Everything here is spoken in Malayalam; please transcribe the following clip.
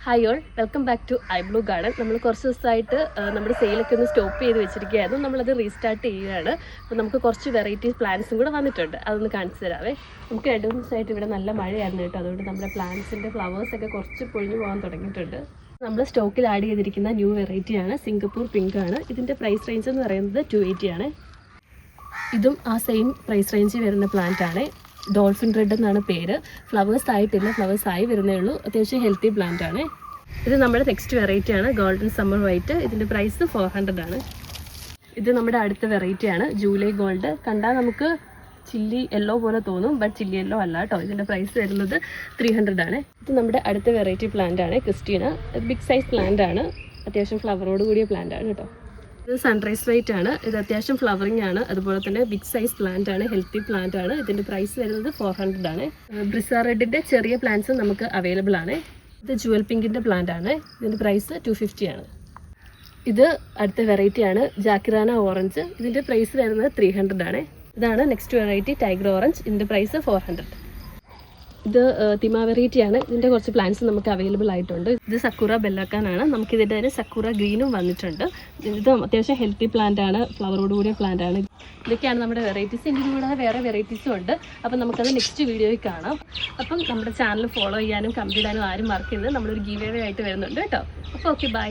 Hi all, welcome back to iBlue garden. നമ്മൾ കുറച്ച് ദിവസമായിട്ട് നമ്മുടെ സെയിലൊക്കെ ഒന്ന് സ്റ്റോപ്പ് ചെയ്ത് വെച്ചിരിക്കുകയായിരുന്നു. നമ്മളത് റീസ്റ്റാർട്ട് ചെയ്യുകയാണ്. അപ്പോൾ നമുക്ക് കുറച്ച് വെറൈറ്റി പ്ലാന്റ്സും കൂടെ വന്നിട്ടുണ്ട്. അതൊന്ന് കാണിച്ചു തരാവേ. നമുക്ക് 2 ദിവസമായിട്ട് ഇവിടെ നല്ല മഴയായിരുന്നു കേട്ടോ. അതുകൊണ്ട് നമ്മുടെ പ്ലാന്റ്സിൻ്റെ ഫ്ലവേഴ്സൊക്കെ കുറച്ച് പൊഴിഞ്ഞു പോകാൻ തുടങ്ങിയിട്ടുണ്ട്. നമ്മൾ സ്റ്റോക്കിൽ ആഡ് ചെയ്തിരിക്കുന്ന ന്യൂ വെറൈറ്റിയാണ് സിംഗപ്പൂർ പിങ്ക് ആണ്. ഇതിൻ്റെ പ്രൈസ് റേഞ്ച് എന്ന് പറയുന്നത് 280 ആണ്. ഇതും ആ സെയിം പ്രൈസ് റേഞ്ചിൽ വരുന്ന പ്ലാന്റ് ആണ്. ഡോൾഫിൻ റെഡ് എന്നാണ് പേര്. ഫ്ലവേഴ്സ് ആയിട്ടില്ല, ഫ്ലവേഴ്സ് ആയി വരുന്നേ ഉള്ളൂ. അത്യാവശ്യം ഹെൽത്തി പ്ലാന്റ് ആണ്. ഇത് നമ്മുടെ നെക്സ്റ്റ് വെറൈറ്റി ആണ് ഗോൾഡൻ സമ്മർ വൈറ്റ്. ഇതിൻ്റെ പ്രൈസ് 400 ആണ്. ഇത് നമ്മുടെ അടുത്ത വെറൈറ്റി ആണ് ജൂലൈ ഗോൾഡ്. കണ്ടാൽ നമുക്ക് ചില്ലി യെല്ലോ പോലെ തോന്നും, ബട്ട് ചില്ലി യെല്ലോ അല്ല കേട്ടോ. ഇതിൻ്റെ പ്രൈസ് വരുന്നത് 300 ആണ്. ഇത് നമ്മുടെ അടുത്ത വെറൈറ്റി പ്ലാന്റ് ആണ് ക്രിസ്റ്റീന. ബിഗ് സൈസ് പ്ലാന്റ് ആണ്, അത്യാവശ്യം ഫ്ലവറോട് കൂടിയ പ്ലാന്റ് ആണ് കേട്ടോ. ഇത് സൺറൈസ് വൈറ്റ് ആണ്. ഇത് അത്യാവശ്യം ഫ്ലവറിങ് ആണ്, അതുപോലെ തന്നെ ബിഗ് സൈസ് പ്ലാന്റ് ആണ്, ഹെൽത്തി പ്ലാന്റ് ആണ്. ഇതിൻ്റെ പ്രൈസ് വരുന്നത് 400 ആണ്. ബ്രിസ റെഡിൻ്റെ ചെറിയ പ്ലാന്റ്സ് നമുക്ക് അവൈലബിൾ ആണ്. ഇത് ജുവൽ പിങ്കിൻ്റെ പ്ലാന്റ് ആണ്. ഇതിൻ്റെ പ്രൈസ് 250 ആണ്. ഇത് അടുത്ത വെറൈറ്റി ആണ് ജാക്കിറാന ഓറഞ്ച്. ഇതിൻ്റെ പ്രൈസ് വരുന്നത് 300 ആണ്. ഇതാണ് നെക്സ്റ്റ് വെറൈറ്റി ടൈഗർ ഓറഞ്ച്. ഇതിൻ്റെ പ്രൈസ് 400. ഇത് തിമ വെറൈറ്റി ആണ്. ഇതിൻ്റെ കുറച്ച് പ്ലാന്റ്സ് നമുക്ക് അവൈലബിൾ ആയിട്ടുണ്ട്. ഇത് സക്കുറ ബെല്ലാക്കാനാണ്. നമുക്കിതിൻ്റെ തന്നെ സക്കുറ ഗ്രീനും വന്നിട്ടുണ്ട്. ഇത് അത്യാവശ്യം ഹെൽത്തി പ്ലാന്റ് ആണ്, ഫ്ലവറോട് കൂടിയ പ്ലാന്റ് ആണ്. ഇതൊക്കെയാണ് നമ്മുടെ വെറൈറ്റീസ്. ഇതിന് കൂടാതെ വേറെ വെറൈറ്റീസും ഉണ്ട്. അപ്പം നമുക്കത് നെക്സ്റ്റ് വീഡിയോയിൽ കാണാം. അപ്പം നമ്മുടെ ചാനൽ ഫോളോ ചെയ്യാനും കമൻറ്റ് ഇടാനും ആരും മറക്കരുത്. നമ്മളൊരു ഗീവ് അവേ ആയിട്ട് വരുന്നുണ്ട് കേട്ടോ. അപ്പോൾ ഓക്കെ, ബൈ.